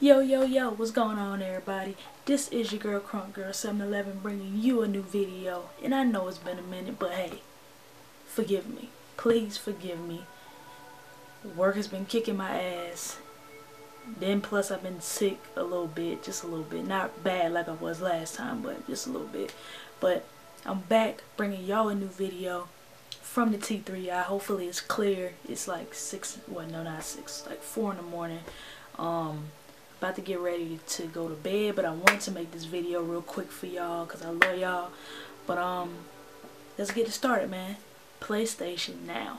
Yo, what's going on, everybody? This is your girl Crunk Girl 711 bringing you a new video. And I know it's been a minute, but hey, forgive me. Please forgive me. Work has been kicking my ass. Then plus I've been sick a little bit, just a little bit. Not bad like I was last time, but just a little bit. But I'm back bringing y'all a new video from the T3i. Hopefully it's clear. It's like 6, well no, not 6, like 4 in the morning. About to get ready to go to bed, but I wanted to make this video real quick for y'all because I love y'all. But let's get it started, man. PlayStation Now.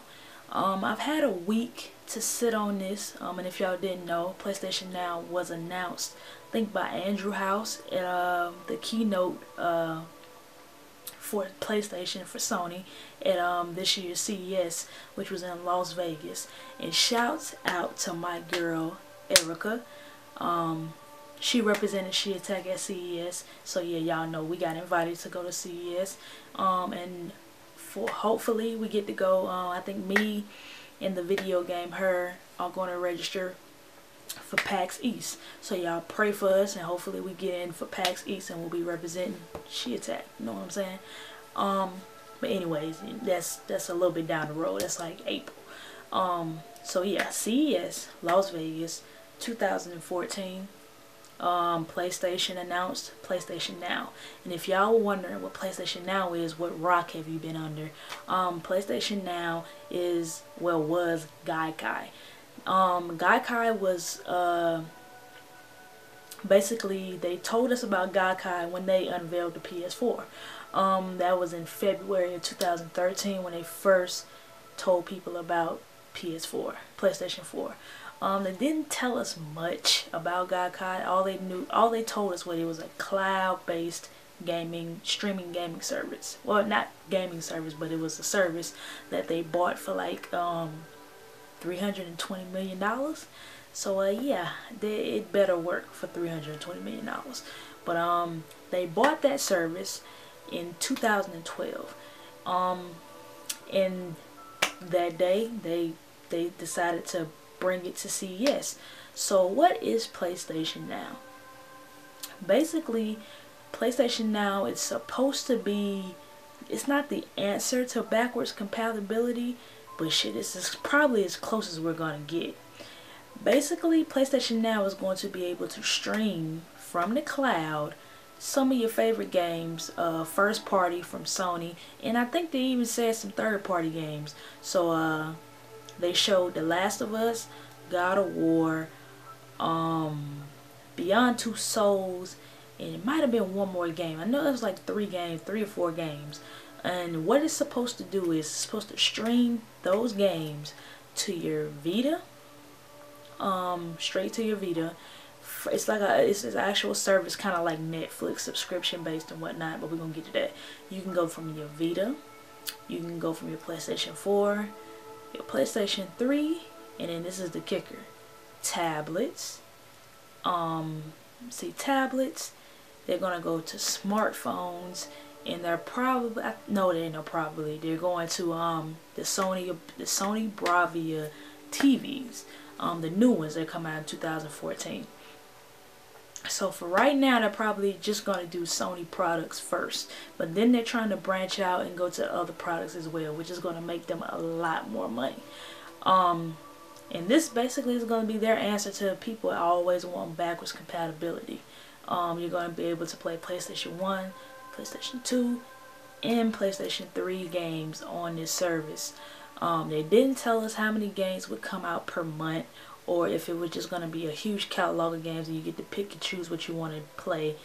I've had a week to sit on this, and if y'all didn't know, PlayStation Now was announced, I think by Andrew House at the keynote for PlayStation for Sony at this year's CES, which was in Las Vegas. And shouts out to my girl Erica. She represented She Attack at CES, so yeah, y'all know we got invited to go to CES, and hopefully we get to go. I think me and the video game Her are going to register for PAX East, so y'all pray for us, and hopefully we get in for PAX East and we'll be representing She Attack, you know what I'm saying? But anyways, that's a little bit down the road. That's like April. So yeah, CES Las Vegas 2014. PlayStation announced PlayStation Now. And if y'all were wondering what PlayStation Now is, what rock have you been under, PlayStation Now is, well, was Gaikai. Gaikai was basically, they told us about Gaikai when they unveiled the PS4. That was in February of 2013 when they first told people about PS4, PlayStation 4. They didn't tell us much about Gaikai. All they told us was it was a cloud-based streaming gaming service. Well, not gaming service, but it was a service that they bought for like $320 million. So yeah, it better work for $320 million. But they bought that service in 2012. And that day they decided to bring it to CES. So what is PlayStation Now? Basically, PlayStation Now is supposed to be, it's not the answer to backwards compatibility, but shit, it's probably as close as we're gonna get. Basically, PlayStation Now is going to be able to stream from the cloud some of your favorite games, first party from Sony, and I think they even said some third party games. So they showed The Last of Us, God of War, Beyond Two Souls, and it might have been one more game. I know there was like 3 or 4 games. And what it's supposed to do is it's supposed to stream those games to your Vita, straight to your Vita. It's like it's an actual service, kind of like Netflix, subscription based and whatnot, but we're gonna get to that. You can go from your Vita, you can go from your PlayStation 4, your PlayStation 3, and then this is the kicker, tablets. Tablets, they're gonna go to smartphones, and they're probably, no, they ain't no probably, they're going to the Sony Bravia TVs, the new ones that come out in 2014. So for right now, they're probably just going to do Sony products first. But then they're trying to branch out and go to other products as well, which is going to make them a lot more money. And this basically is going to be their answer to people that always want backwards compatibility. You're going to be able to play PlayStation 1, PlayStation 2, and PlayStation 3 games on this service. They didn't tell us how many games would come out per month, or if it was just going to be a huge catalog of games and you get to pick and choose what you want to play.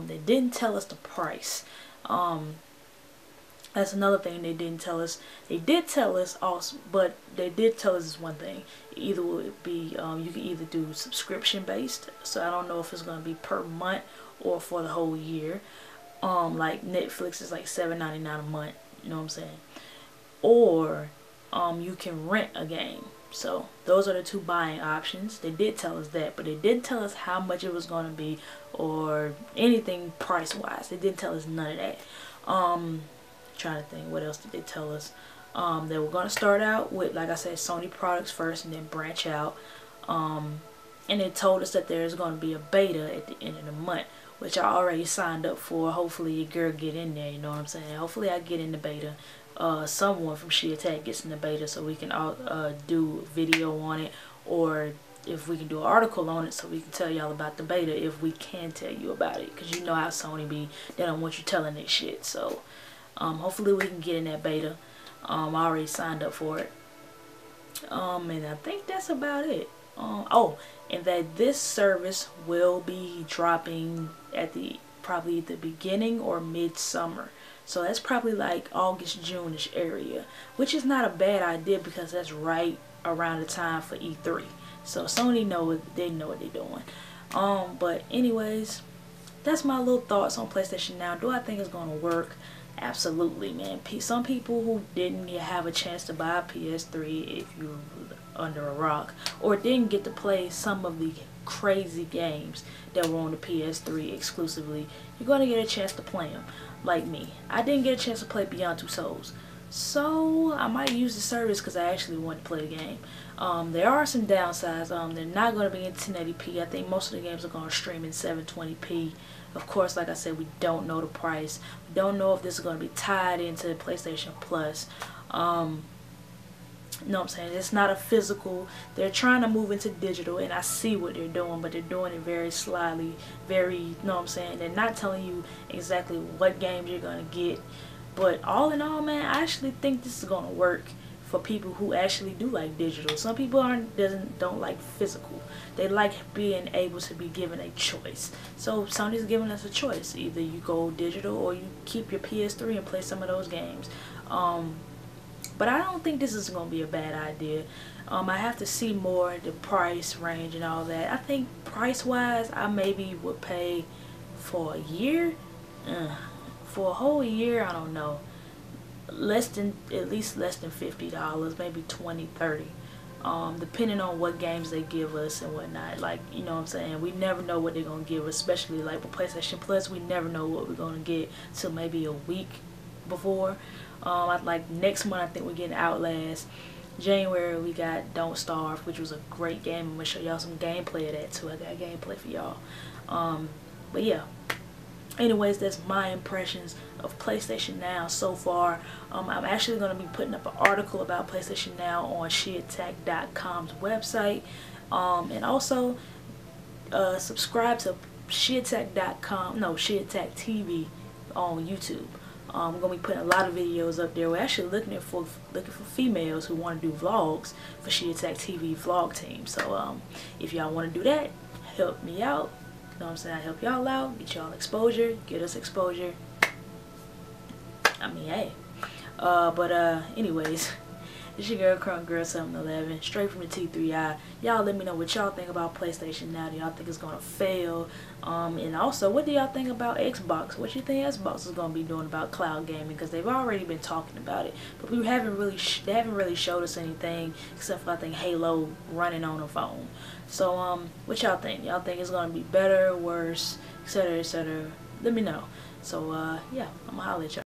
They didn't tell us the price. That's another thing they didn't tell us. They did tell us also, but they did tell us this one thing. Either would be you can either do subscription based, so I don't know if it's going to be per month or for the whole year. Like Netflix is like $7.99 a month, you know what I'm saying? Or you can rent a game. So those are the 2 buying options. They did tell us that, but they didn't tell us how much it was going to be or anything price wise. They didn't tell us none of that. Trying to think, what else did they tell us? They were going to start out with, like I said, Sony products first and then branch out. and it told us that there's going to be a beta at the end of the month, which I already signed up for. Hopefully your girl get in there, you know what I'm saying? Hopefully I get in the beta. Someone from She Attack gets in the beta so we can all do a video on it, or if we can do an article on it so we can tell y'all about the beta, if we can tell you about it, because you know how Sony be, they don't want you telling this shit. So hopefully we can get in that beta. I already signed up for it. And I think that's about it. Oh, and that this service will be dropping at probably the beginning or mid-summer. So that's probably like August, June-ish area, which is not a bad idea because that's right around the time for E3. So Sony they know what they're doing. But anyways, that's my little thoughts on PlayStation Now. Do I think it's gonna work? Absolutely, man. Some people who didn't have a chance to buy a PS3, if you're under a rock, or didn't get to play some of the crazy games that were on the PS3 exclusively, you're gonna get a chance to play them. Like me, I didn't get a chance to play Beyond Two Souls, so I might use the service because I actually want to play the game. There are some downsides. They're not going to be in 1080p. I think most of the games are going to stream in 720p. Of course, like I said, we don't know the price. We don't know if this is going to be tied into the PlayStation Plus. You know what I'm saying? It's not a physical. They're trying to move into digital, and I see what they're doing, but they're doing it very slyly, very, you know what I'm saying? They're not telling you exactly what games you're going to get. But all in all, man, I actually think this is going to work for people who actually do like digital. Some people don't like physical. They like being able to be given a choice. So Sony's giving us a choice. Either you go digital or you keep your PS3 and play some of those games. But I don't think this is going to be a bad idea. I have to see more the price range and all that. I think price-wise, I maybe would pay for a year. For a whole year, I don't know. At least less than $50, maybe 20, 30. Depending on what games they give us and whatnot. Like, you know what I'm saying? We never know what they're going to give us, especially like with PlayStation Plus. We never know what we're going to get till maybe a week before. Like next month, I think we're getting Outlast. January, we got Don't Starve, which was a great game. I'm going to show y'all some gameplay of that too. I got gameplay for y'all. But yeah. Anyways, that's my impressions of PlayStation Now so far. I'm actually going to be putting up an article about PlayStation Now on SheAttack.com's website. And also subscribe to SheAttack.com, no, SheAttack TV on YouTube. I'm going to be putting a lot of videos up there. We're actually looking for females who want to do vlogs for SheAttack TV vlog team. So if y'all want to do that, help me out. You know what I'm saying? I help y'all out, get y'all exposure, get us exposure. I mean, hey. Anyways, it's your girl, Crunk Girl 711, straight from the T3I. Y'all let me know what y'all think about PlayStation Now. Do y'all think it's gonna fail? And also, what do y'all think about Xbox? What you think Xbox is gonna be doing about cloud gaming? Because they've already been talking about it, but they haven't really showed us anything except for I think Halo running on a phone. So what y'all think? Y'all think it's gonna be better, worse, etc., etc.? Let me know. So yeah, I'm gonna holler at y'all.